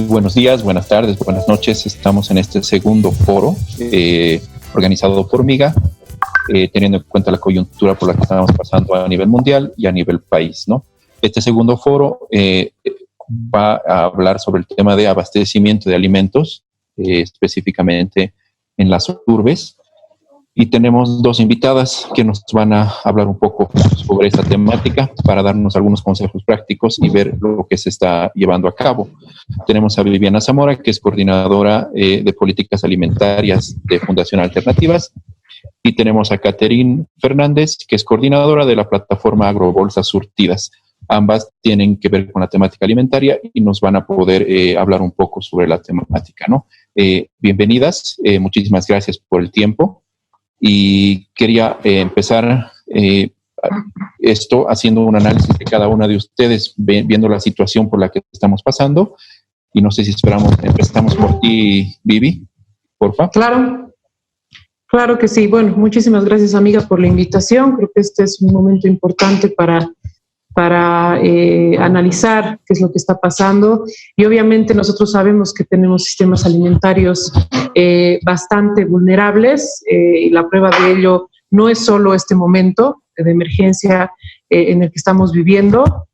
buenos días, buenas tardes, buenas noches. Estamos en este segundo foro organizado por MIGA, teniendo en cuenta la coyuntura por la que estamos pasando a nivel mundial y a nivel país, ¿no? Este segundo foro va a hablar sobre el tema de abastecimiento de alimentos, específicamente en las urbes. Y tenemos dos invitadas que nos van a hablar un poco sobre esta temática para darnos algunos consejos prácticos y ver lo que se está llevando a cabo. Tenemos a Viviana Zamora, que es coordinadora de políticas alimentarias de Fundación Alternativas, y tenemos a Catherine Fernández, que es coordinadora de la plataforma Agrobolsas Surtidas. Ambas tienen que ver con la temática alimentaria y nos van a poder hablar un poco sobre la temática, ¿no? Bienvenidas, muchísimas gracias por el tiempo. Y quería empezar esto haciendo un análisis de cada una de ustedes, viendo la situación por la que estamos pasando. Y no sé si empezamos por ti, Vivi, porfa. Claro que sí. Bueno, muchísimas gracias, amiga, por la invitación. Creo que este es un momento importante para analizar qué es lo que está pasando. Y obviamente nosotros sabemos que tenemos sistemas alimentarios bastante vulnerables, y la prueba de ello no es solo este momento de emergencia en el que estamos viviendo.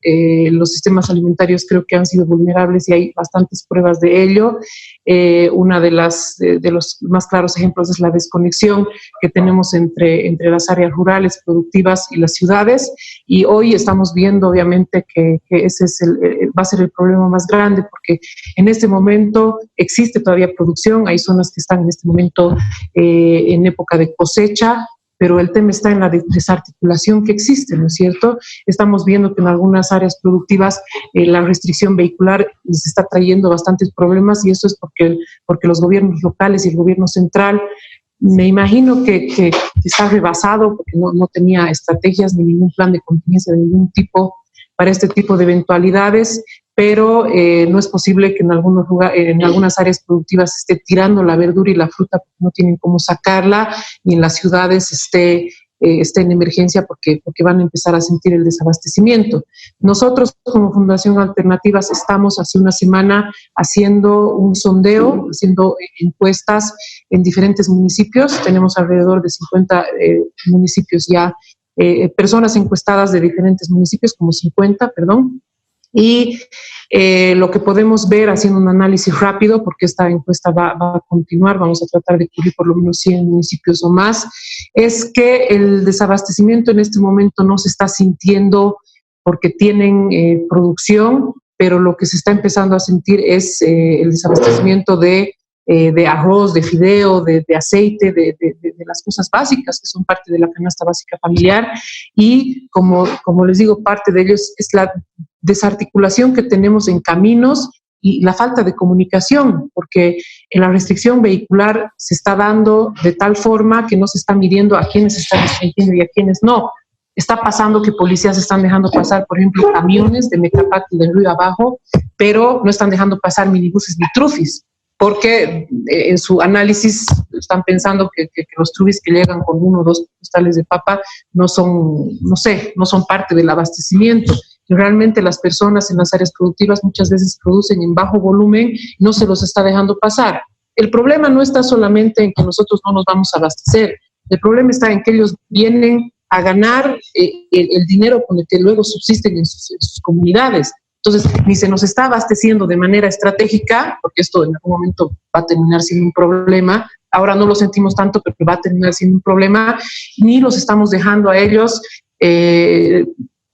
Los sistemas alimentarios creo que han sido vulnerables y hay bastantes pruebas de ello. Una de los más claros ejemplos es la desconexión que tenemos entre las áreas rurales, productivas y las ciudades. Y hoy estamos viendo, obviamente, que ese es va a ser el problema más grande, porque en este momento existe todavía producción. Hay zonas que están en este momento en época de cosecha, pero el tema está en la desarticulación que existe, ¿no es cierto? Estamos viendo que en algunas áreas productivas la restricción vehicular les está trayendo bastantes problemas, y eso es porque los gobiernos locales y el gobierno central, me imagino que está rebasado, porque no tenía estrategias ni ningún plan de contingencia de ningún tipo para este tipo de eventualidades, pero no es posible que en algunas áreas productivas esté tirando la verdura y la fruta porque no tienen cómo sacarla, y en las ciudades esté en emergencia porque van a empezar a sentir el desabastecimiento. Nosotros, como Fundación Alternativas, estamos hace una semana haciendo un sondeo, haciendo encuestas en diferentes municipios. Tenemos alrededor de 50 municipios ya, personas encuestadas de diferentes municipios, como 50, perdón. Y lo que podemos ver, haciendo un análisis rápido, porque esta encuesta va a continuar, vamos a tratar de cubrir por lo menos 100 municipios o más, es que el desabastecimiento en este momento no se está sintiendo porque tienen producción, pero lo que se está empezando a sentir es el desabastecimiento de arroz, de fideo, de aceite, de las cosas básicas que son parte de la canasta básica familiar. Y como les digo, parte de ello es la desarticulación que tenemos en caminos y la falta de comunicación, porque en la restricción vehicular se está dando de tal forma que no se está midiendo a quiénes se está restringiendo y a quiénes no. Está pasando que policías están dejando pasar, por ejemplo, camiones de Mecapac y de Río Abajo, pero no están dejando pasar minibuses ni trufis, porque en su análisis están pensando que los trufis que llegan con 1 o 2 costales de papa no son parte del abastecimiento. Y realmente las personas en las áreas productivas muchas veces producen en bajo volumen, no se los está dejando pasar. El problema no está solamente en que nosotros no nos vamos a abastecer, el problema está en que ellos vienen a ganar el dinero con el que luego subsisten en sus comunidades. Entonces, ni se nos está abasteciendo de manera estratégica, porque esto en algún momento va a terminar siendo un problema. Ahora no lo sentimos tanto, pero va a terminar siendo un problema, ni los estamos dejando a ellos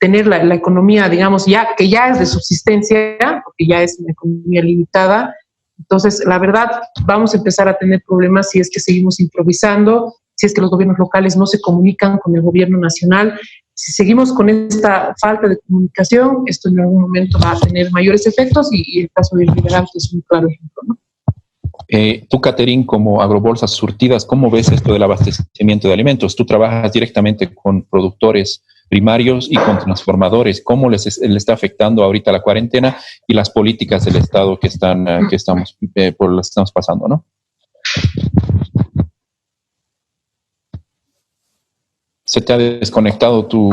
tener la economía, digamos, que ya es de subsistencia, porque ya es una economía limitada. Entonces, la verdad, vamos a empezar a tener problemas si es que seguimos improvisando, si es que los gobiernos locales no se comunican con el gobierno nacional. Si seguimos con esta falta de comunicación, esto en algún momento va a tener mayores efectos, y el caso del Liberal es un claro ejemplo, ¿no? Tú, Catherine, como Agrobolsas Surtidas, ¿cómo ves esto del abastecimiento de alimentos? Tú trabajas directamente con productores primarios y con transformadores. ¿Cómo les está afectando ahorita la cuarentena y las políticas del Estado que estamos por las que estamos pasando, ¿no? Se te ha desconectado tu...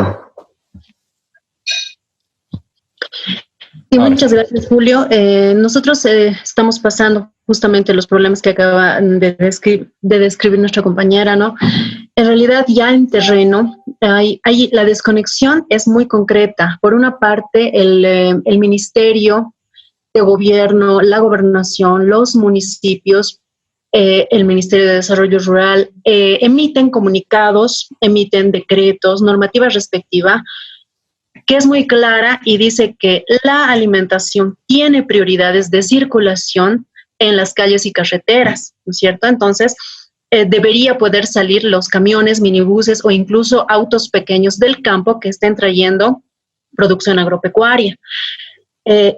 Sí, muchas gracias, Julio. Nosotros estamos pasando justamente los problemas que acaba de describir nuestra compañera, ¿no? En realidad, ya en terreno, la desconexión es muy concreta. Por una parte, el Ministerio de Gobierno, la Gobernación, los municipios, el Ministerio de Desarrollo Rural, emiten comunicados, emiten decretos, normativa respectiva, que es muy clara y dice que la alimentación tiene prioridades de circulación en las calles y carreteras, ¿no es cierto? Entonces, debería poder salir los camiones, minibuses o incluso autos pequeños del campo que estén trayendo producción agropecuaria.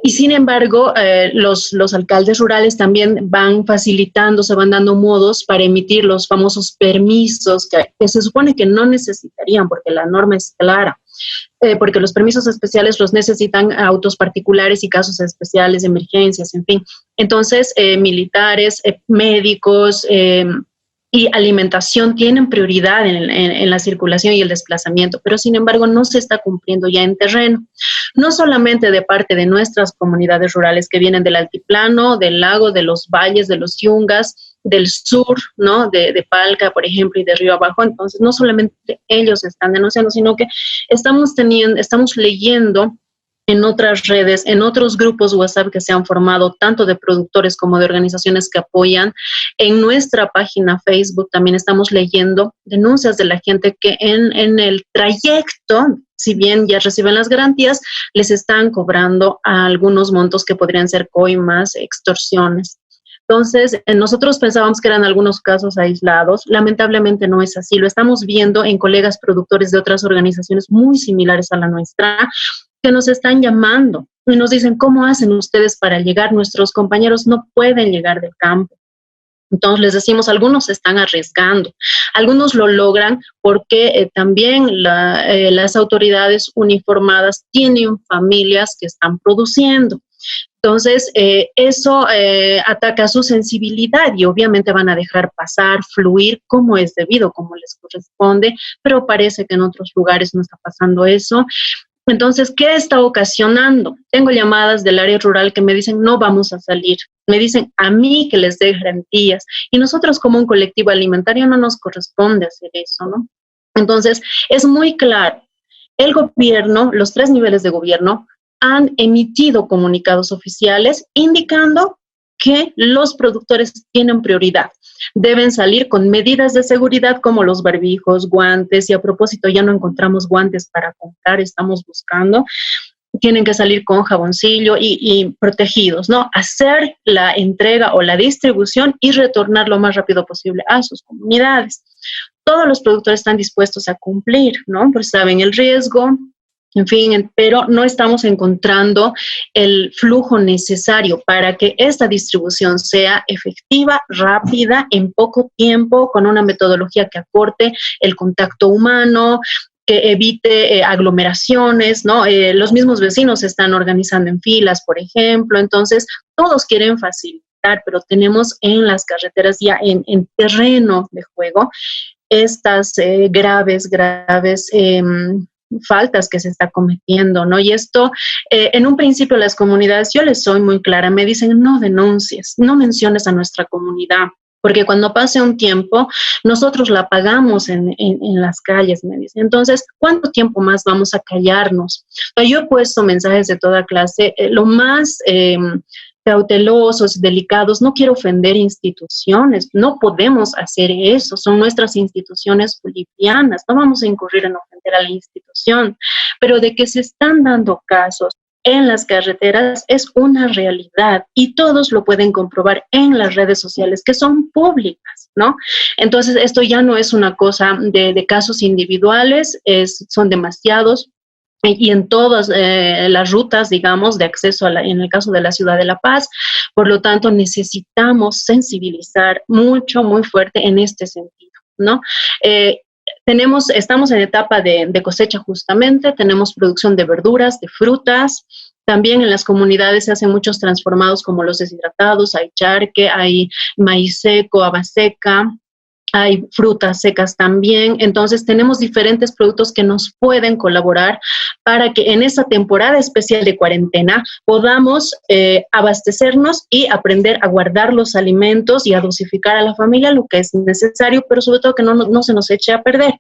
Y sin embargo, los alcaldes rurales también van facilitando, se van dando modos para emitir los famosos permisos que se supone que no necesitarían porque la norma es clara. Porque los permisos especiales los necesitan autos particulares y casos especiales, emergencias, en fin. Entonces, militares, médicos y alimentación tienen prioridad en la circulación y el desplazamiento, pero sin embargo no se está cumpliendo ya en terreno. No solamente de parte de nuestras comunidades rurales que vienen del altiplano, del lago, de los valles, de los yungas, del sur, ¿no? De Palca, por ejemplo, y de Río Abajo. Entonces, no solamente ellos están denunciando, sino que estamos leyendo en otras redes, en otros grupos WhatsApp que se han formado, tanto de productores como de organizaciones que apoyan. En nuestra página Facebook también estamos leyendo denuncias de la gente que en el trayecto, si bien ya reciben las garantías, les están cobrando algunos montos que podrían ser coimas, extorsiones. Entonces, nosotros pensábamos que eran algunos casos aislados. Lamentablemente no es así. Lo estamos viendo en colegas productores de otras organizaciones muy similares a la nuestra, que nos están llamando y nos dicen, ¿cómo hacen ustedes para llegar? Nuestros compañeros no pueden llegar del campo. Entonces les decimos, algunos se están arriesgando, algunos lo logran porque también las autoridades uniformadas tienen familias que están produciendo. Entonces, eso ataca su sensibilidad y obviamente van a dejar pasar, fluir como es debido, como les corresponde, pero parece que en otros lugares no está pasando eso. Entonces, ¿qué está ocasionando? Tengo llamadas del área rural que me dicen, no vamos a salir. Me dicen a mí que les dé garantías. Y nosotros como un colectivo alimentario no nos corresponde hacer eso, ¿no? Entonces, es muy claro. El gobierno, los 3 niveles de gobierno, han emitido comunicados oficiales indicando que los productores tienen prioridad. Deben salir con medidas de seguridad como los barbijos, guantes, y a propósito ya no encontramos guantes para comprar, estamos buscando. Tienen que salir con jaboncillo y protegidos, ¿no? Hacer la entrega o la distribución y retornar lo más rápido posible a sus comunidades. Todos los productores están dispuestos a cumplir, ¿no? Porque saben el riesgo, en fin, pero no estamos encontrando el flujo necesario para que esta distribución sea efectiva, rápida, en poco tiempo, con una metodología que acorte el contacto humano, que evite aglomeraciones, ¿no? Los mismos vecinos se están organizando en filas, por ejemplo. Entonces, todos quieren facilitar, pero tenemos en las carreteras ya en terreno de juego estas graves faltas que se está cometiendo, ¿no? Y esto, en un principio las comunidades, yo les soy muy clara, me dicen, no denuncies, no menciones a nuestra comunidad, porque cuando pase un tiempo, nosotros la pagamos en las calles, me dicen. Entonces, ¿cuánto tiempo más vamos a callarnos? Yo he puesto mensajes de toda clase, lo más cautelosos, delicados, no quiero ofender instituciones, no podemos hacer eso, son nuestras instituciones bolivianas, no vamos a incurrir en ofender a la institución, pero de que se están dando casos en las carreteras es una realidad y todos lo pueden comprobar en las redes sociales que son públicas, ¿no? Entonces, esto ya no es una cosa de casos individuales, son demasiados. Y en todas las rutas, digamos, de acceso en el caso de la ciudad de La Paz. Por lo tanto, necesitamos sensibilizar mucho, muy fuerte en este sentido, ¿no? Estamos en etapa de cosecha justamente, tenemos producción de verduras, de frutas. También en las comunidades se hacen muchos transformados como los deshidratados, hay charque, hay maíz seco, haba seca. Hay frutas secas también, entonces tenemos diferentes productos que nos pueden colaborar para que en esa temporada especial de cuarentena podamos abastecernos y aprender a guardar los alimentos y a dosificar a la familia lo que es necesario, pero sobre todo que no se nos eche a perder.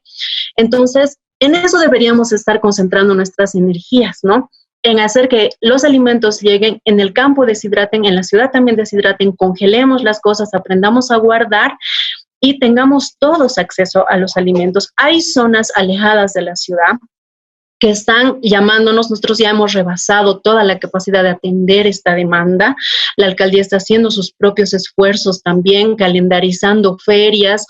Entonces, en eso deberíamos estar concentrando nuestras energías, ¿no? En hacer que los alimentos lleguen, en el campo deshidraten, en la ciudad también deshidraten, congelemos las cosas, aprendamos a guardar y tengamos todos acceso a los alimentos. Hay zonas alejadas de la ciudad que están llamándonos, nosotros ya hemos rebasado toda la capacidad de atender esta demanda. La alcaldía está haciendo sus propios esfuerzos también, calendarizando ferias,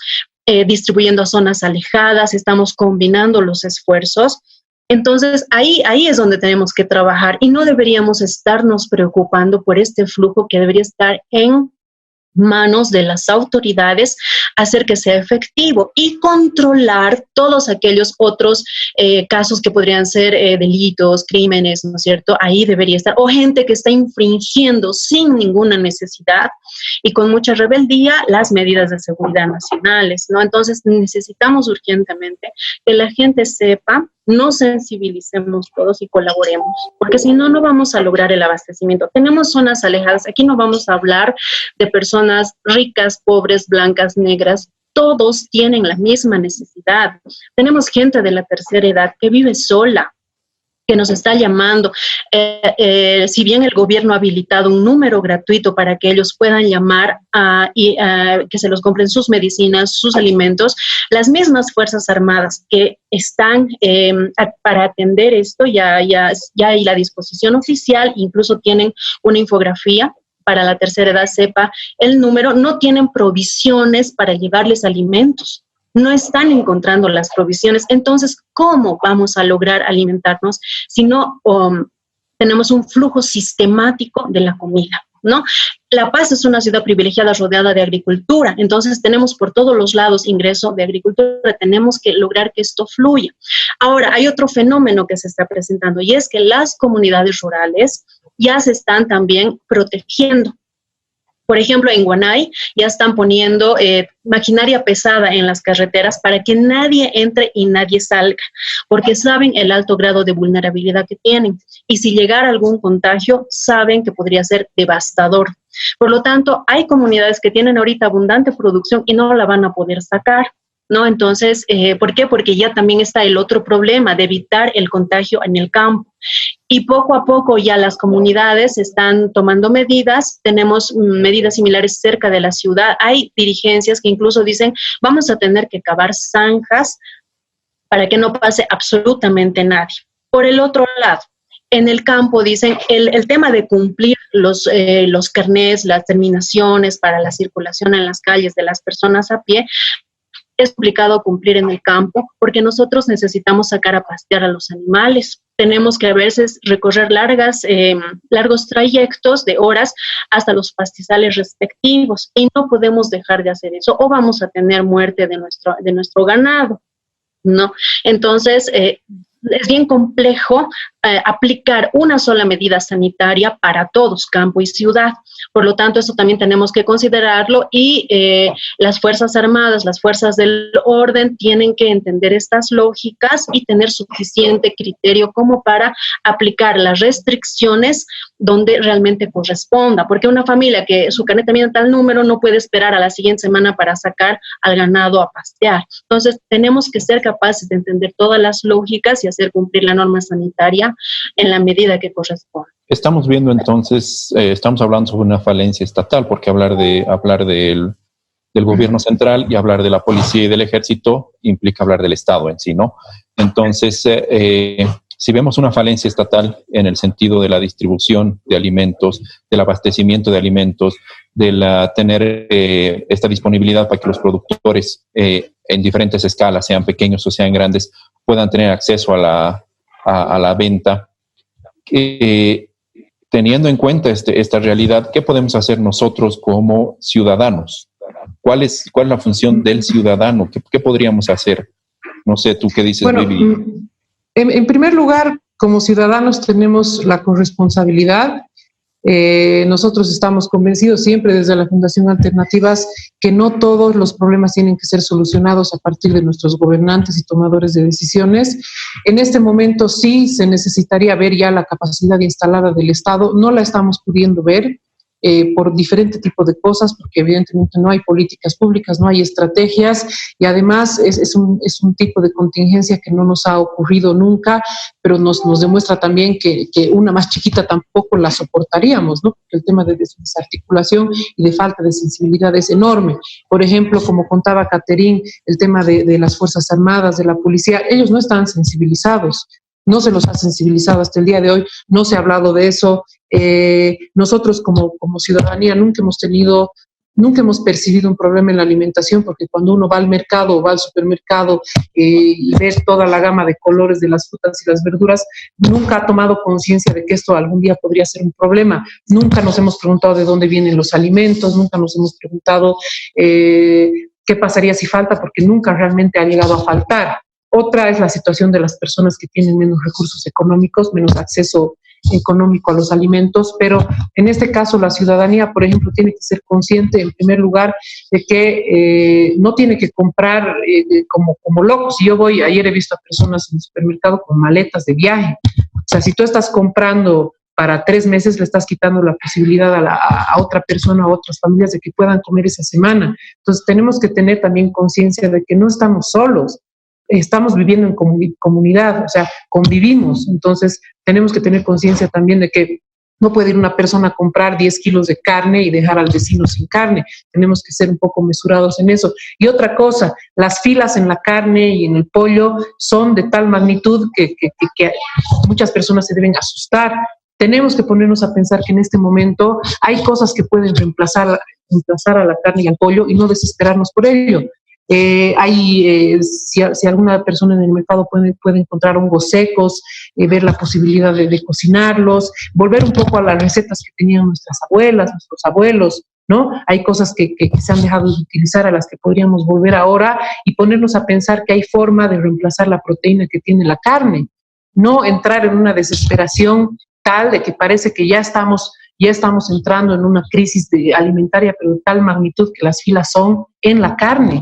distribuyendo a zonas alejadas, estamos combinando los esfuerzos. Entonces, ahí es donde tenemos que trabajar y no deberíamos estarnos preocupando por este flujo que debería estar en manos de las autoridades, hacer que sea efectivo y controlar todos aquellos otros casos que podrían ser delitos, crímenes, ¿no es cierto? Ahí debería estar, o gente que está infringiendo sin ninguna necesidad y con mucha rebeldía las medidas de seguridad nacionales, ¿no? Entonces necesitamos urgentemente que la gente sepa, nos sensibilicemos todos y colaboremos, porque si no, no vamos a lograr el abastecimiento. Tenemos zonas alejadas, aquí no vamos a hablar de personas ricas, pobres, blancas, negras, todos tienen la misma necesidad. Tenemos gente de la tercera edad que vive sola, que nos está llamando. Si bien el gobierno ha habilitado un número gratuito para que ellos puedan llamar y que se los compren sus medicinas, sus alimentos, las mismas Fuerzas Armadas que están para atender esto, ya hay la disposición oficial, incluso tienen una infografía para la tercera edad, sepa el número, no tienen provisiones para llevarles alimentos. No están encontrando las provisiones. Entonces, ¿cómo vamos a lograr alimentarnos si no tenemos un flujo sistemático de la comida, ¿no? La Paz es una ciudad privilegiada rodeada de agricultura, entonces tenemos por todos los lados ingreso de agricultura, tenemos que lograr que esto fluya. Ahora, hay otro fenómeno que se está presentando y es que las comunidades rurales ya se están también protegiendo. Por ejemplo, en Guanay ya están poniendo maquinaria pesada en las carreteras para que nadie entre y nadie salga, porque saben el alto grado de vulnerabilidad que tienen. Y si llegara algún contagio, saben que podría ser devastador. Por lo tanto, hay comunidades que tienen ahorita abundante producción y no la van a poder sacar, ¿no? Entonces, ¿por qué? Porque ya también está el otro problema de evitar el contagio en el campo. Y poco a poco ya las comunidades están tomando medidas, tenemos medidas similares cerca de la ciudad, hay dirigencias que incluso dicen vamos a tener que cavar zanjas para que no pase absolutamente nadie. Por el otro lado, en el campo dicen el tema de cumplir los carnés, las terminaciones para la circulación en las calles de las personas a pie, es complicado cumplir en el campo porque nosotros necesitamos sacar a pastear a los animales. Tenemos que a veces recorrer largos trayectos de horas hasta los pastizales respectivos y no podemos dejar de hacer eso o vamos a tener muerte de nuestro ganado, ¿no? Entonces, es bien complejo aplicar una sola medida sanitaria para todos, campo y ciudad. Por lo tanto, eso también tenemos que considerarlo y las Fuerzas Armadas, las fuerzas del orden tienen que entender estas lógicas y tener suficiente criterio como para aplicar las restricciones donde realmente corresponda, porque una familia que su carnet termina tal número no puede esperar a la siguiente semana para sacar al ganado a pastear. Entonces, tenemos que ser capaces de entender todas las lógicas y hacer cumplir la norma sanitaria en la medida que corresponde. Estamos viendo entonces, estamos hablando sobre una falencia estatal, porque hablar del gobierno central y hablar de la policía y del ejército implica hablar del Estado en sí, ¿no? Entonces, si vemos una falencia estatal en el sentido de la distribución de alimentos, del abastecimiento de alimentos, de tener esta disponibilidad para que los productores en diferentes escalas, sean pequeños o sean grandes, puedan tener acceso a la venta, teniendo en cuenta esta realidad, ¿qué podemos hacer nosotros como ciudadanos? ¿Cuál es la función del ciudadano? ¿Qué podríamos hacer? No sé, ¿tú qué dices, bueno, Vivi? En primer lugar, como ciudadanos tenemos la corresponsabilidad Nosotros estamos convencidos siempre desde la Fundación Alternativas que no todos los problemas tienen que ser solucionados a partir de nuestros gobernantes y tomadores de decisiones. En este momento sí se necesitaría ver ya la capacidad instalada del Estado, no la estamos pudiendo ver. Por diferente tipo de cosas, porque evidentemente no hay políticas públicas, no hay estrategias, y además es un tipo de contingencia que no nos ha ocurrido nunca, pero nos demuestra también que una más chiquita tampoco la soportaríamos, ¿no? Porque el tema de desarticulación y de falta de sensibilidad es enorme. Por ejemplo, como contaba Caterín, el tema de las Fuerzas Armadas, de la policía, ellos no están sensibilizados. No se los ha sensibilizado hasta el día de hoy, no se ha hablado de eso. Nosotros como ciudadanía nunca hemos percibido un problema en la alimentación, porque cuando uno va al mercado o va al supermercado y ve toda la gama de colores de las frutas y las verduras, nunca ha tomado conciencia de que esto algún día podría ser un problema. Nunca nos hemos preguntado de dónde vienen los alimentos, nunca nos hemos preguntado qué pasaría si falta, porque nunca realmente ha llegado a faltar. Otra es la situación de las personas que tienen menos recursos económicos, menos acceso económico a los alimentos, pero en este caso la ciudadanía, por ejemplo, tiene que ser consciente, en primer lugar, de que no tiene que comprar como locos. Ayer he visto a personas en el supermercado con maletas de viaje. O sea, si tú estás comprando para 3 meses, le estás quitando la posibilidad a otra persona, a otras familias, de que puedan comer esa semana. Entonces tenemos que tener también conciencia de que no estamos solos. Estamos viviendo en comunidad, o sea, convivimos. Entonces, tenemos que tener conciencia también de que no puede ir una persona a comprar 10 kilos de carne y dejar al vecino sin carne. Tenemos que ser un poco mesurados en eso. Y otra cosa, las filas en la carne y en el pollo son de tal magnitud que muchas personas se deben asustar. Tenemos que ponernos a pensar que en este momento hay cosas que pueden reemplazar a la carne y al pollo y no desesperarnos por ello. Si alguna persona en el mercado puede encontrar hongos secos, ver la posibilidad de cocinarlos, volver un poco a las recetas que tenían nuestras abuelas, nuestros abuelos, ¿no? Hay cosas que se han dejado de utilizar, a las que podríamos volver ahora, y ponernos a pensar que hay forma de reemplazar la proteína que tiene la carne. No entrar en una desesperación tal de que parece que ya estamos entrando en una crisis alimentaria, pero de tal magnitud que las filas son en la carne,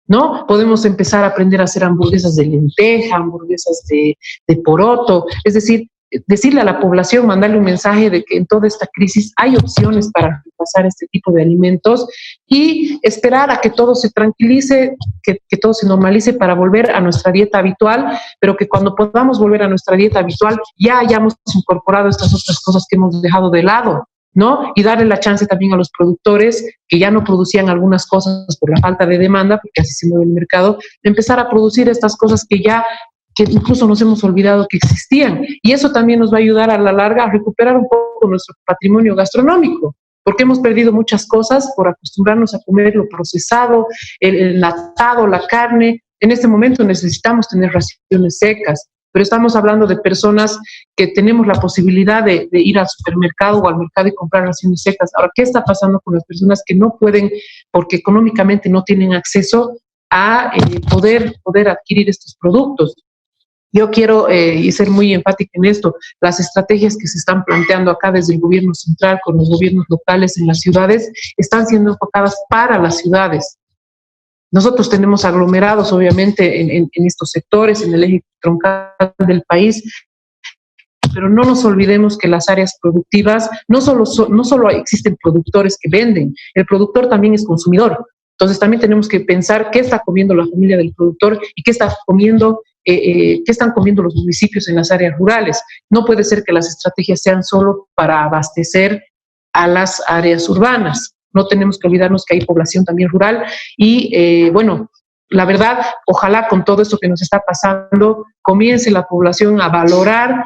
¿no? Podemos empezar a aprender a hacer hamburguesas de lenteja, hamburguesas de poroto, es decir, decirle a la población, mandarle un mensaje de que en toda esta crisis hay opciones para reemplazar este tipo de alimentos y esperar a que todo se tranquilice, que todo se normalice para volver a nuestra dieta habitual, pero que cuando podamos volver a nuestra dieta habitual ya hayamos incorporado estas otras cosas que hemos dejado de lado, ¿no? Y darle la chance también a los productores que ya no producían algunas cosas por la falta de demanda, porque así se mueve el mercado, de empezar a producir estas cosas que incluso nos hemos olvidado que existían. Y eso también nos va a ayudar a la larga a recuperar un poco nuestro patrimonio gastronómico, porque hemos perdido muchas cosas por acostumbrarnos a comer lo procesado, el enlatado, la carne. En este momento necesitamos tener raciones secas, pero estamos hablando de personas que tenemos la posibilidad de ir al supermercado o al mercado y comprar raciones secas. Ahora, ¿qué está pasando con las personas que no pueden, porque económicamente no tienen acceso a poder adquirir estos productos? Yo quiero ser muy enfática en esto. Las estrategias que se están planteando acá desde el gobierno central con los gobiernos locales en las ciudades están siendo enfocadas para las ciudades. Nosotros tenemos aglomerados, obviamente, en estos sectores, en el eje troncal del país, pero no nos olvidemos que las áreas productivas no solo existen productores que venden, el productor también es consumidor. Entonces también tenemos que pensar qué está comiendo la familia del productor y qué están comiendo los municipios en las áreas rurales. No puede ser que las estrategias sean solo para abastecer a las áreas urbanas. No tenemos que olvidarnos que hay población también rural y, la verdad, ojalá con todo esto que nos está pasando, comience la población a valorar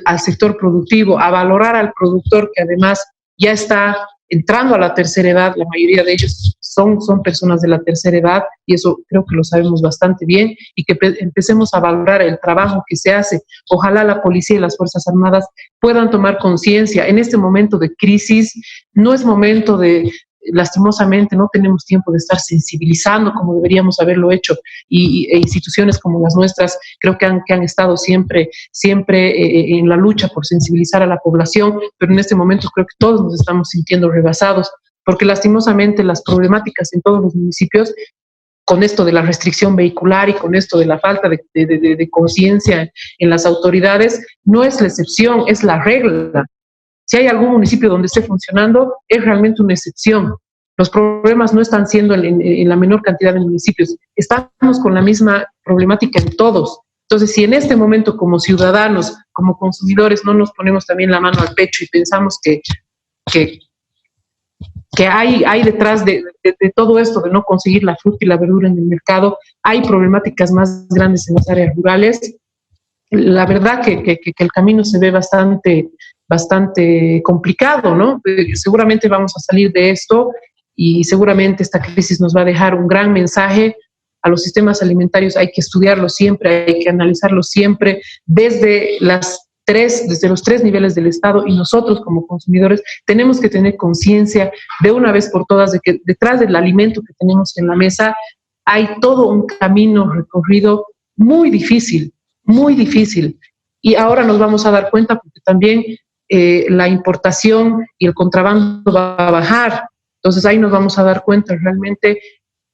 al sector productivo, a valorar al productor que además ya está entrando a la tercera edad. La mayoría de ellos son personas de la tercera edad y eso creo que lo sabemos bastante bien, y que empecemos a valorar el trabajo que se hace. Ojalá la policía y las Fuerzas Armadas puedan tomar conciencia. En este momento de crisis no es momento de lastimosamente no tenemos tiempo de estar sensibilizando como deberíamos haberlo hecho, e instituciones como las nuestras creo que han estado siempre en la lucha por sensibilizar a la población, pero en este momento creo que todos nos estamos sintiendo rebasados, porque lastimosamente las problemáticas en todos los municipios, con esto de la restricción vehicular y con esto de la falta de conciencia en las autoridades, no es la excepción, es la regla. Si hay algún municipio donde esté funcionando, es realmente una excepción. Los problemas no están siendo en la menor cantidad de municipios. Estamos con la misma problemática en todos. Entonces, si en este momento como ciudadanos, como consumidores, no nos ponemos también la mano al pecho y pensamos que hay detrás de todo esto de no conseguir la fruta y la verdura en el mercado, hay problemáticas más grandes en las áreas rurales, la verdad que el camino se ve bastante complicado, ¿no? Seguramente vamos a salir de esto y seguramente esta crisis nos va a dejar un gran mensaje a los sistemas alimentarios. Hay que estudiarlos siempre, hay que analizarlos siempre desde los tres niveles del Estado, y nosotros como consumidores tenemos que tener conciencia de una vez por todas de que detrás del alimento que tenemos en la mesa hay todo un camino recorrido muy difícil, y ahora nos vamos a dar cuenta porque también la importación y el contrabando va a bajar, entonces ahí nos vamos a dar cuenta realmente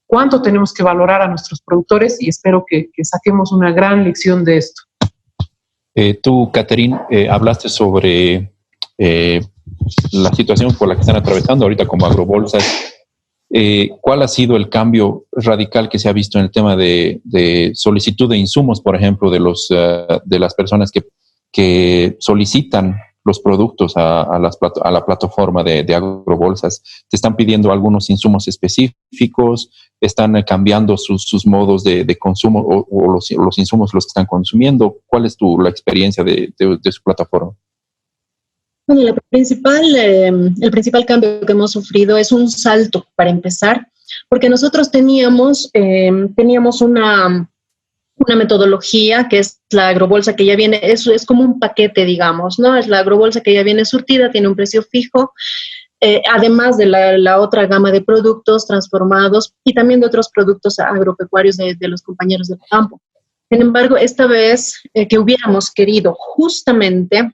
cuánto tenemos que valorar a nuestros productores, y espero que saquemos una gran lección de esto. Tú, Catherine, hablaste sobre la situación por la que están atravesando ahorita como agrobolsas. ¿Cuál ha sido el cambio radical que se ha visto en el tema de solicitud de insumos, por ejemplo, de las personas que solicitan los productos a la plataforma de agrobolsas? ¿Te están pidiendo algunos insumos específicos? ¿Están cambiando sus modos de consumo o los insumos los que están consumiendo? ¿Cuál es la experiencia de su plataforma? Bueno, el principal cambio que hemos sufrido es un salto, para empezar, porque nosotros teníamos una metodología que es la agrobolsa que ya viene, es como un paquete, digamos, ¿no? Es la agrobolsa que ya viene surtida, tiene un precio fijo, además de la otra gama de productos transformados y también de otros productos agropecuarios de los compañeros del campo. Sin embargo, esta vez que hubiéramos querido justamente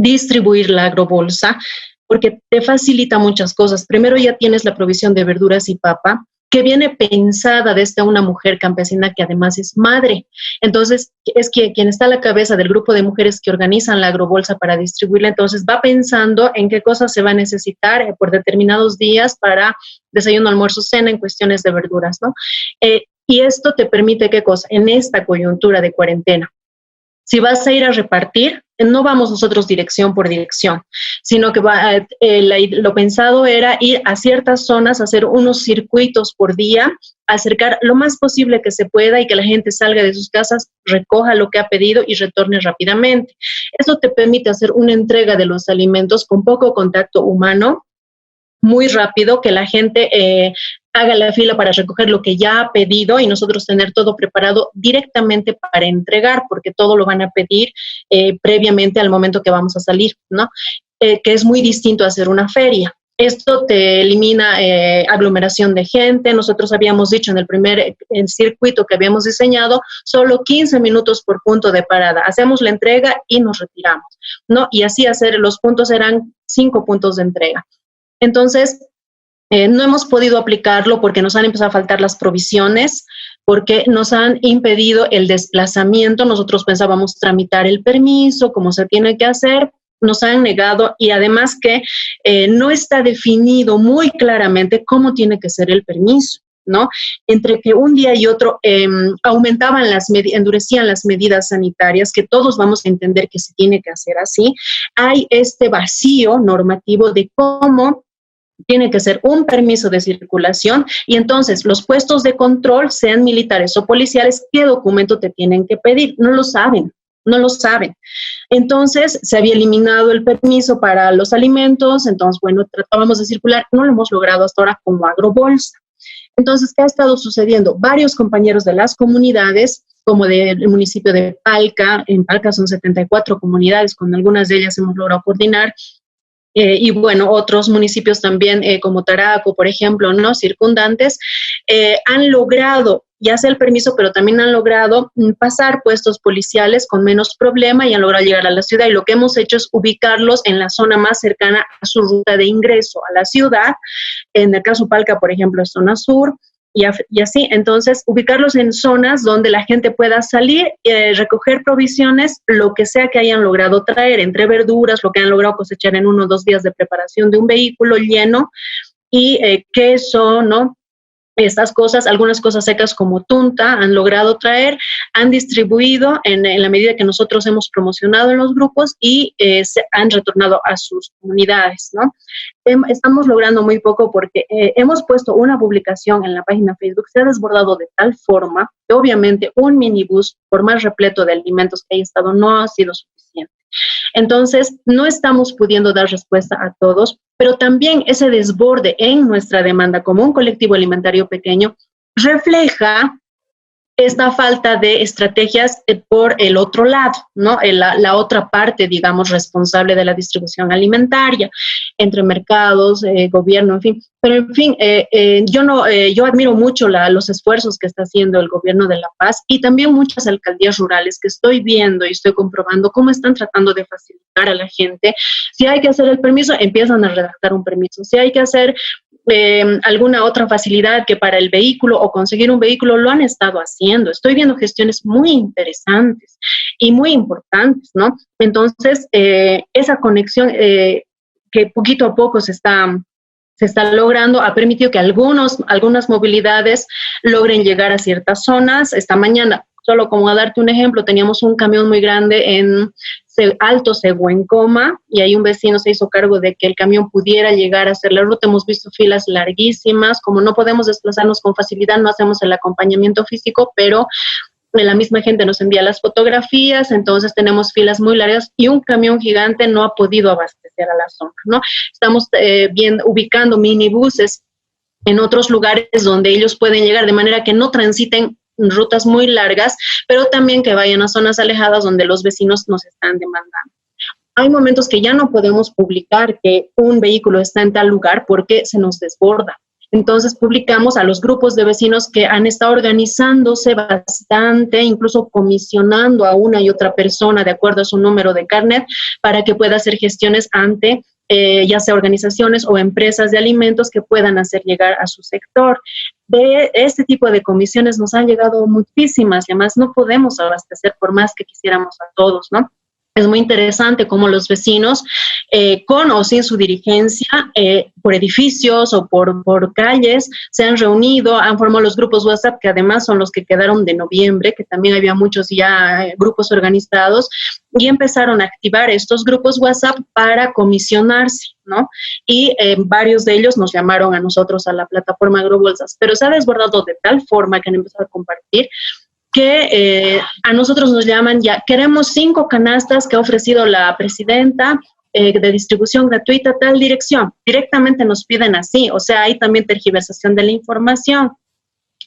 distribuir la agrobolsa, porque te facilita muchas cosas. Primero ya tienes la provisión de verduras y papa, que viene pensada desde una mujer campesina que además es madre. Entonces, es que quien está a la cabeza del grupo de mujeres que organizan la agrobolsa para distribuirla, entonces va pensando en qué cosas se va a necesitar por determinados días para desayuno, almuerzo, cena en cuestiones de verduras, ¿no? Y esto te permite, ¿qué cosa? En esta coyuntura de cuarentena, si vas a ir a repartir, no vamos nosotros dirección por dirección, sino que lo pensado era ir a ciertas zonas, hacer unos circuitos por día, acercar lo más posible que se pueda y que la gente salga de sus casas, recoja lo que ha pedido y retorne rápidamente. Eso te permite hacer una entrega de los alimentos con poco contacto humano, muy rápido, que la gente haga la fila para recoger lo que ya ha pedido y nosotros tener todo preparado directamente para entregar, porque todo lo van a pedir previamente al momento que vamos a salir, ¿no? Que es muy distinto a hacer una feria. Esto te elimina aglomeración de gente. Nosotros habíamos dicho en el circuito que habíamos diseñado, solo 15 minutos por punto de parada. Hacemos la entrega y nos retiramos, ¿no? Y así los puntos eran 5 puntos de entrega. Entonces, no hemos podido aplicarlo porque nos han empezado a faltar las provisiones, porque nos han impedido el desplazamiento. Nosotros pensábamos tramitar el permiso, como se tiene que hacer, nos han negado, y además que no está definido muy claramente cómo tiene que ser el permiso, ¿no? Entre que un día y otro endurecían las medidas sanitarias, que todos vamos a entender que se tiene que hacer así, hay este vacío normativo de cómo tiene que ser un permiso de circulación, y entonces los puestos de control, sean militares o policiales, ¿qué documento te tienen que pedir? No lo saben. Entonces, se había eliminado el permiso para los alimentos, entonces, bueno, tratábamos de circular, no lo hemos logrado hasta ahora como agrobolsa. Entonces, ¿qué ha estado sucediendo? Varios compañeros de las comunidades, como del municipio de Palca, en Palca son 74 comunidades, con algunas de ellas hemos logrado coordinar, y bueno, otros municipios también, como Taraco, por ejemplo, ¿no? Circundantes, han logrado ya sea el permiso, pero también han logrado pasar puestos policiales con menos problema y han logrado llegar a la ciudad. Y lo que hemos hecho es ubicarlos en la zona más cercana a su ruta de ingreso a la ciudad. En el caso Palca, por ejemplo, es zona sur. Y así, entonces, ubicarlos en zonas donde la gente pueda salir, recoger provisiones, lo que sea que hayan logrado traer, entre verduras, lo que han logrado cosechar en 1 o 2 días de preparación de un vehículo lleno, y queso, ¿no? Estas cosas, algunas cosas secas como tunta, han logrado traer, han distribuido en la medida que nosotros hemos promocionado en los grupos y se han retornado a sus comunidades, ¿no? Estamos logrando muy poco porque hemos puesto una publicación en la página Facebook, se ha desbordado de tal forma que obviamente un minibús, por más repleto de alimentos que haya estado, no ha sido suficiente. Entonces, no estamos pudiendo dar respuesta a todos, pero también ese desborde en nuestra demanda como un colectivo alimentario pequeño refleja esta falta de estrategias por el otro lado, ¿no? La otra parte, digamos, responsable de la distribución alimentaria, entre mercados, gobierno, en fin. Pero, en fin, yo admiro mucho los esfuerzos que está haciendo el gobierno de La Paz y también muchas alcaldías rurales que estoy viendo y estoy comprobando cómo están tratando de facilitar a la gente. Si hay que hacer el permiso, empiezan a redactar un permiso. Si hay que hacer alguna otra facilidad que para el vehículo o conseguir un vehículo, lo han estado haciendo. Estoy viendo gestiones muy interesantes y muy importantes, ¿no? Entonces, esa conexión que poquito a poco se está logrando, ha permitido que algunas movilidades logren llegar a ciertas zonas. Esta mañana, solo como a darte un ejemplo, teníamos un camión muy grande en Alto Seguencoma y ahí un vecino se hizo cargo de que el camión pudiera llegar a hacer la ruta. Hemos visto filas larguísimas, como no podemos desplazarnos con facilidad, no hacemos el acompañamiento físico, pero la misma gente nos envía las fotografías, entonces tenemos filas muy largas y un camión gigante no ha podido abastecer a la zona, ¿no? Estamos ubicando minibuses en otros lugares donde ellos pueden llegar de manera que no transiten rutas muy largas, pero también que vayan a zonas alejadas donde los vecinos nos están demandando. Hay momentos que ya no podemos publicar que un vehículo está en tal lugar porque se nos desborda. Entonces publicamos a los grupos de vecinos que han estado organizándose bastante, incluso comisionando a una y otra persona de acuerdo a su número de carnet para que pueda hacer gestiones ante ya sea organizaciones o empresas de alimentos que puedan hacer llegar a su sector. De este tipo de comisiones nos han llegado muchísimas y además no podemos abastecer por más que quisiéramos a todos, ¿no? Es muy interesante cómo los vecinos, con o sin su dirigencia, por edificios o por calles, se han reunido, han formado los grupos WhatsApp, que además son los que quedaron de noviembre, que también había muchos ya grupos organizados, y empezaron a activar estos grupos WhatsApp para comisionarse, ¿no? Y varios de ellos nos llamaron a nosotros a la plataforma Agrobolsas, pero se ha desbordado de tal forma que han empezado a compartir que a nosotros nos llaman ya, queremos 5 canastas que ha ofrecido la presidenta de distribución gratuita a tal dirección. Directamente nos piden así, o sea, hay también tergiversación de la información.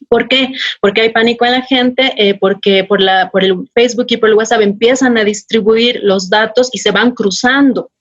¿Por qué? Porque hay pánico en la gente, porque por el Facebook y por el WhatsApp empiezan a distribuir los datos y se van cruzando,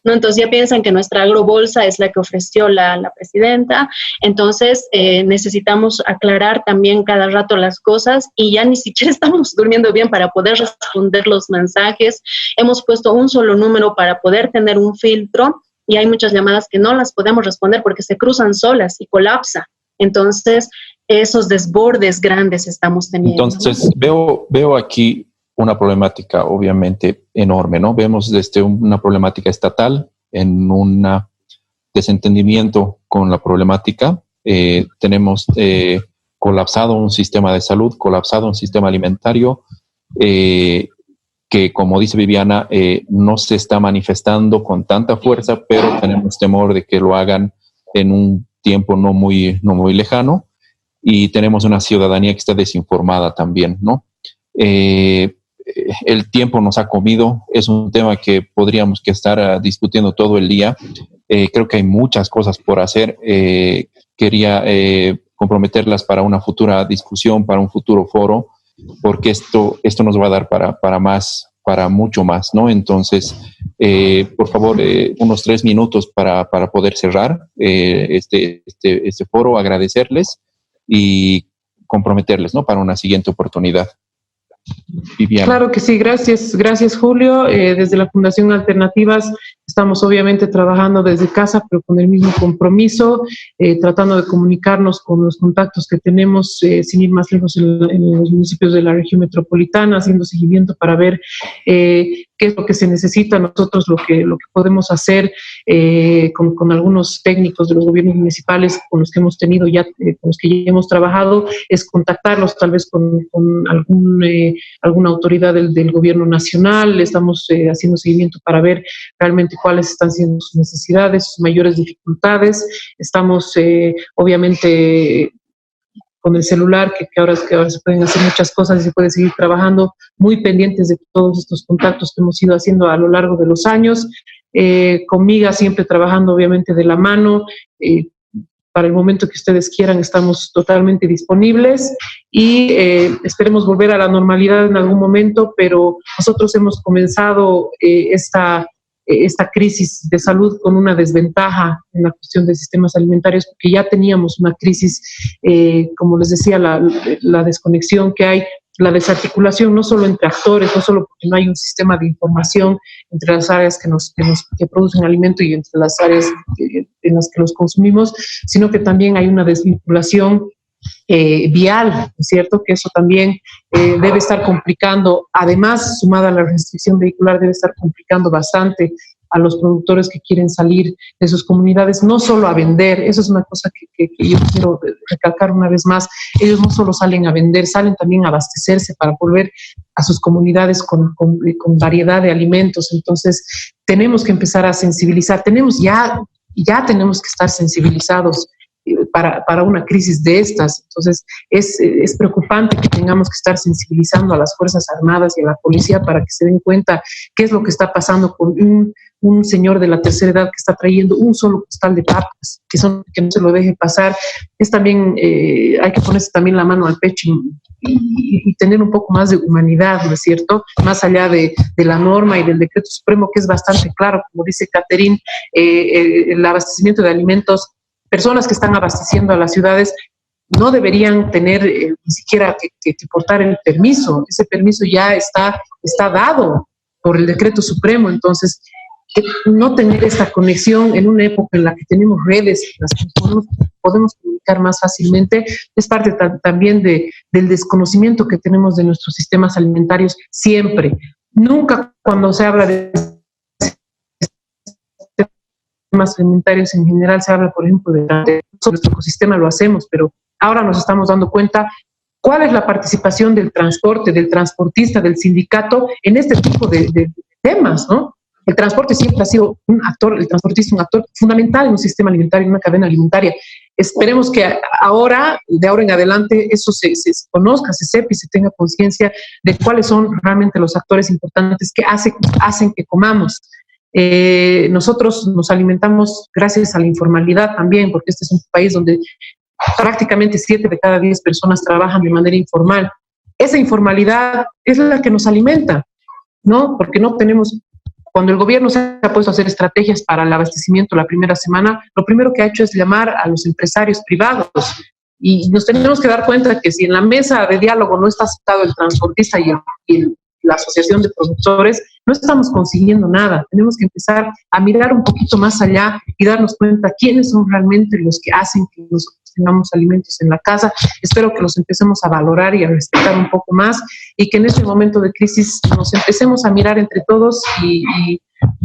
¿no? Entonces ya piensan que nuestra agrobolsa es la que ofreció la presidenta. Entonces necesitamos aclarar también cada rato las cosas y ya ni siquiera estamos durmiendo bien para poder responder los mensajes. Hemos puesto un solo número para poder tener un filtro y hay muchas llamadas que no las podemos responder porque se cruzan solas y colapsa. Entonces esos desbordes grandes estamos teniendo. Entonces veo aquí una problemática obviamente enorme, ¿no? Vemos desde una problemática estatal en un desentendimiento con la problemática. Tenemos colapsado un sistema de salud, colapsado un sistema alimentario que, como dice Viviana, no se está manifestando con tanta fuerza, pero tenemos temor de que lo hagan en un tiempo no muy lejano, y tenemos una ciudadanía que está desinformada también, ¿no? El tiempo nos ha comido, es un tema que podríamos estar discutiendo todo el día. Creo que hay muchas cosas por hacer. Quería comprometerlas para una futura discusión, para un futuro foro, porque esto nos va a dar para más para mucho más, ¿no? Entonces, por favor, unos 3 minutos para poder cerrar este foro, agradecerles y comprometerles, ¿no? Para una siguiente oportunidad. Viviana. Claro que sí, gracias Julio. Desde la Fundación Alternativas estamos obviamente trabajando desde casa, pero con el mismo compromiso, tratando de comunicarnos con los contactos que tenemos, sin ir más lejos en los municipios de la región metropolitana, haciendo seguimiento para ver qué es lo que se necesita. Nosotros lo que podemos hacer con algunos técnicos de los gobiernos municipales con los que hemos tenido ya, con los que ya hemos trabajado, es contactarlos tal vez con alguna autoridad del gobierno nacional. Estamos haciendo seguimiento para ver realmente cuáles están siendo sus necesidades, sus mayores dificultades. Estamos obviamente con el celular, que ahora se pueden hacer muchas cosas y se puede seguir trabajando, muy pendientes de todos estos contactos que hemos ido haciendo a lo largo de los años. Con Miga siempre trabajando obviamente de la mano. Para el momento que ustedes quieran estamos totalmente disponibles y esperemos volver a la normalidad en algún momento, pero nosotros hemos comenzado esta crisis de salud con una desventaja en la cuestión de sistemas alimentarios, porque ya teníamos una crisis, como les decía, la desconexión que hay, la desarticulación no solo entre actores, no solo porque no hay un sistema de información entre las áreas que producen alimento y entre las áreas en las que los consumimos, sino que también hay una desvinculación vial, ¿es cierto? Que eso también debe estar complicando, además, sumada a la restricción vehicular, debe estar complicando bastante a los productores que quieren salir de sus comunidades, no solo a vender. Eso es una cosa que yo quiero recalcar una vez más. Ellos no solo salen a vender, salen también a abastecerse para volver a sus comunidades con variedad de alimentos. Entonces, tenemos que empezar a sensibilizar. Ya tenemos que estar sensibilizados para una crisis de estas. Entonces, es preocupante que tengamos que estar sensibilizando a las Fuerzas Armadas y a la policía para que se den cuenta qué es lo que está pasando con un señor de la tercera edad que está trayendo un solo costal de papas, que no se lo deje pasar. Es también, hay que ponerse también la mano al pecho y tener un poco más de humanidad, ¿no es cierto? Más allá de la norma y del decreto supremo, que es bastante claro, como dice Catherine, el abastecimiento de alimentos, personas que están abasteciendo a las ciudades no deberían tener ni siquiera que portar el permiso. Ese permiso ya está dado por el decreto supremo. Entonces, no tener esta conexión en una época en la que tenemos redes en las que podemos comunicar más fácilmente es parte también del desconocimiento que tenemos de nuestros sistemas alimentarios siempre. Nunca cuando se habla de sistemas alimentarios en general se habla, por ejemplo, de nuestro ecosistema, lo hacemos, pero ahora nos estamos dando cuenta cuál es la participación del transporte, del transportista, del sindicato en este tipo de temas, ¿no? El transporte siempre ha sido el transportista un actor fundamental en un sistema alimentario, en una cadena alimentaria. Esperemos que de ahora en adelante, eso se conozca, se sepa y se tenga conciencia de cuáles son realmente los actores importantes que hacen que comamos. Nosotros nos alimentamos gracias a la informalidad también, porque este es un país donde prácticamente 7 de cada 10 personas trabajan de manera informal. Esa informalidad es la que nos alimenta, ¿no? Porque no tenemos... Cuando el gobierno se ha puesto a hacer estrategias para el abastecimiento la primera semana, lo primero que ha hecho es llamar a los empresarios privados. Y nos tenemos que dar cuenta que si en la mesa de diálogo no está aceptado el transportista y la asociación de productores, no estamos consiguiendo nada. Tenemos que empezar a mirar un poquito más allá y darnos cuenta quiénes son realmente los que hacen que nosotros tengamos alimentos en la casa. Espero que los empecemos a valorar y a respetar un poco más y que en este momento de crisis nos empecemos a mirar entre todos y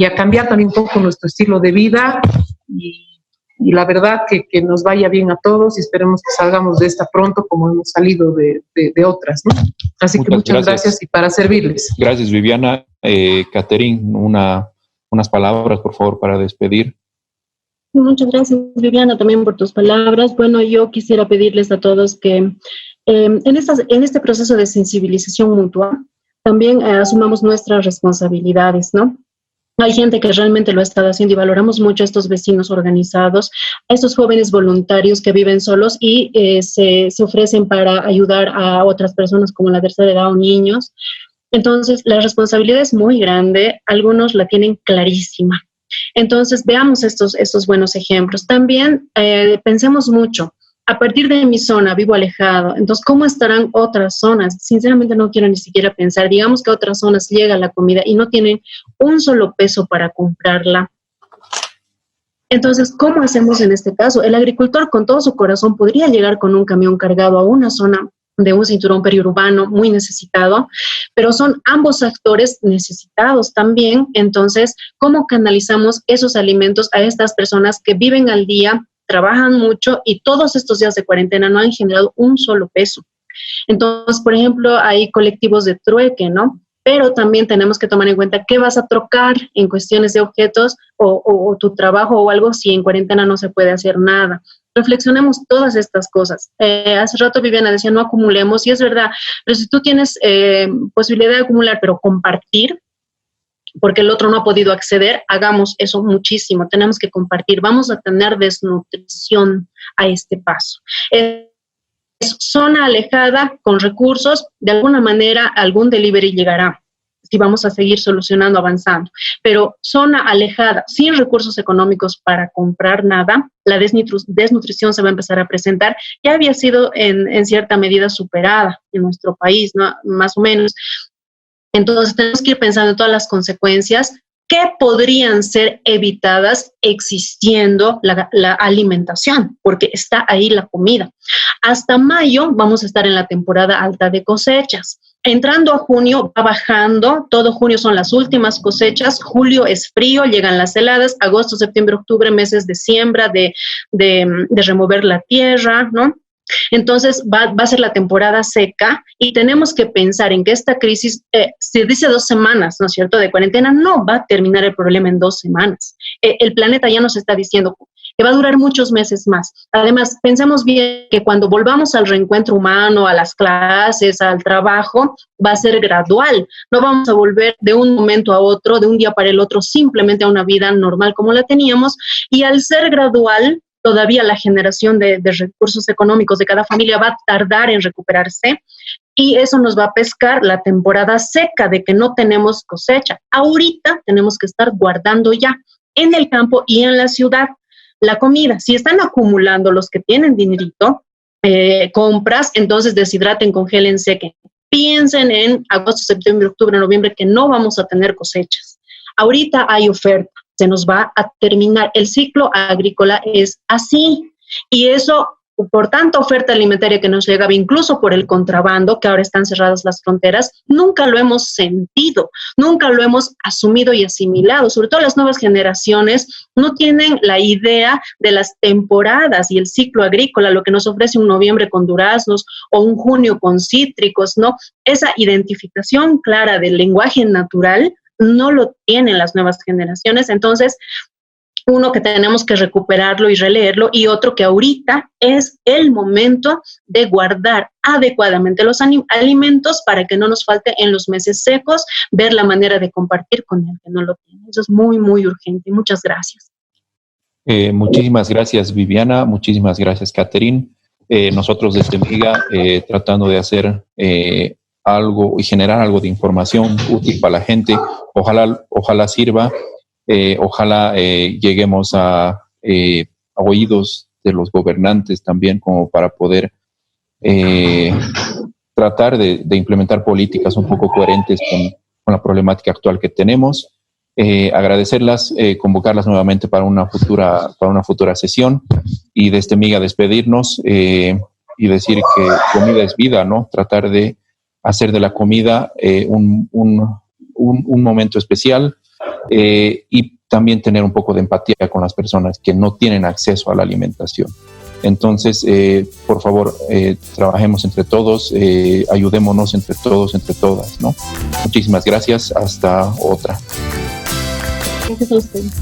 a cambiar también un poco nuestro estilo de vida y la verdad que nos vaya bien a todos y esperemos que salgamos de esta pronto como hemos salido de otras, ¿no? Así que muchas gracias y para servirles. Gracias, Viviana. Catherine, unas palabras, por favor, para despedir. Muchas gracias, Viviana, también por tus palabras. Bueno, yo quisiera pedirles a todos que en este proceso de sensibilización mutua también asumamos nuestras responsabilidades, ¿no? Hay gente que realmente lo ha estado haciendo y valoramos mucho a estos vecinos organizados, a estos jóvenes voluntarios que viven solos y se ofrecen para ayudar a otras personas como la tercera edad o niños. Entonces, la responsabilidad es muy grande, algunos la tienen clarísima. Entonces, veamos estos buenos ejemplos. También pensemos mucho. A partir de mi zona vivo alejado, entonces, ¿cómo estarán otras zonas? Sinceramente no quiero ni siquiera pensar. Digamos que a otras zonas llega la comida y no tienen un solo peso para comprarla. Entonces, ¿cómo hacemos en este caso? El agricultor con todo su corazón podría llegar con un camión cargado a una zona de un cinturón periurbano muy necesitado, pero son ambos actores necesitados también. Entonces, ¿cómo canalizamos esos alimentos a estas personas que viven al día, trabajan mucho y todos estos días de cuarentena no han generado un solo peso? Entonces, por ejemplo, hay colectivos de trueque, ¿no? Pero también tenemos que tomar en cuenta qué vas a trocar en cuestiones de objetos o tu trabajo o algo si en cuarentena no se puede hacer nada. Reflexionemos todas estas cosas. Hace rato Viviana decía, no acumulemos, y es verdad, pero si tú tienes posibilidad de acumular, pero compartir, porque el otro no ha podido acceder, hagamos eso muchísimo. Tenemos que compartir. Vamos a tener desnutrición a este paso. Es zona alejada con recursos, de alguna manera algún delivery llegará, si vamos a seguir solucionando, avanzando. Pero zona alejada, sin recursos económicos para comprar nada, la desnutrición se va a empezar a presentar. Ya había sido en cierta medida superada en nuestro país, ¿no? Más o menos. Entonces tenemos que ir pensando en todas las consecuencias que podrían ser evitadas existiendo la alimentación, porque está ahí la comida. Hasta mayo vamos a estar en la temporada alta de cosechas. Entrando a junio va bajando, todo junio son las últimas cosechas, julio es frío, llegan las heladas, agosto, septiembre, octubre, meses de siembra, de remover la tierra, ¿no? Entonces va a ser la temporada seca y tenemos que pensar en que esta crisis, se dice 2 semanas, ¿no es cierto?, de cuarentena, no va a terminar el problema en 2 semanas. El planeta ya nos está diciendo que va a durar muchos meses más. Además, pensemos bien que cuando volvamos al reencuentro humano, a las clases, al trabajo, va a ser gradual. No vamos a volver de un momento a otro, de un día para el otro, simplemente a una vida normal como la teníamos. Y al ser gradual, todavía la generación de recursos económicos de cada familia va a tardar en recuperarse y eso nos va a pescar la temporada seca de que no tenemos cosecha. Ahorita tenemos que estar guardando ya en el campo y en la ciudad la comida. Si están acumulando los que tienen dinerito, compras, entonces deshidraten, congelen, sequen. Piensen en agosto, septiembre, octubre, noviembre que no vamos a tener cosechas. Ahorita hay oferta. Se nos va a terminar. El ciclo agrícola es así. Y eso, por tanta oferta alimentaria que nos llegaba, incluso por el contrabando, que ahora están cerradas las fronteras, nunca lo hemos sentido, nunca lo hemos asumido y asimilado. Sobre todo las nuevas generaciones no tienen la idea de las temporadas y el ciclo agrícola, lo que nos ofrece un noviembre con duraznos o un junio con cítricos, ¿no? Esa identificación clara del lenguaje natural no lo tienen las nuevas generaciones. Entonces, uno que tenemos que recuperarlo y releerlo, y otro que ahorita es el momento de guardar adecuadamente los alimentos para que no nos falte en los meses secos, ver la manera de compartir con el que no lo tiene. Eso es muy, muy urgente. Muchas gracias. Muchísimas gracias, Viviana. Muchísimas gracias, Catherine. Nosotros desde MIGA tratando de hacer algo y generar algo de información útil para la gente. Ojalá sirva, ojalá lleguemos a oídos de los gobernantes también como para poder tratar de implementar políticas un poco coherentes con la problemática actual que tenemos. Agradecerlas, convocarlas nuevamente para una futura sesión y desde MIGA despedirnos y decir que comida es vida, ¿no? Tratar de hacer de la comida un momento especial y también tener un poco de empatía con las personas que no tienen acceso a la alimentación. Entonces, por favor, trabajemos entre todos, ayudémonos entre todos, entre todas, ¿no? Muchísimas gracias. Hasta otra. Gracias a ustedes.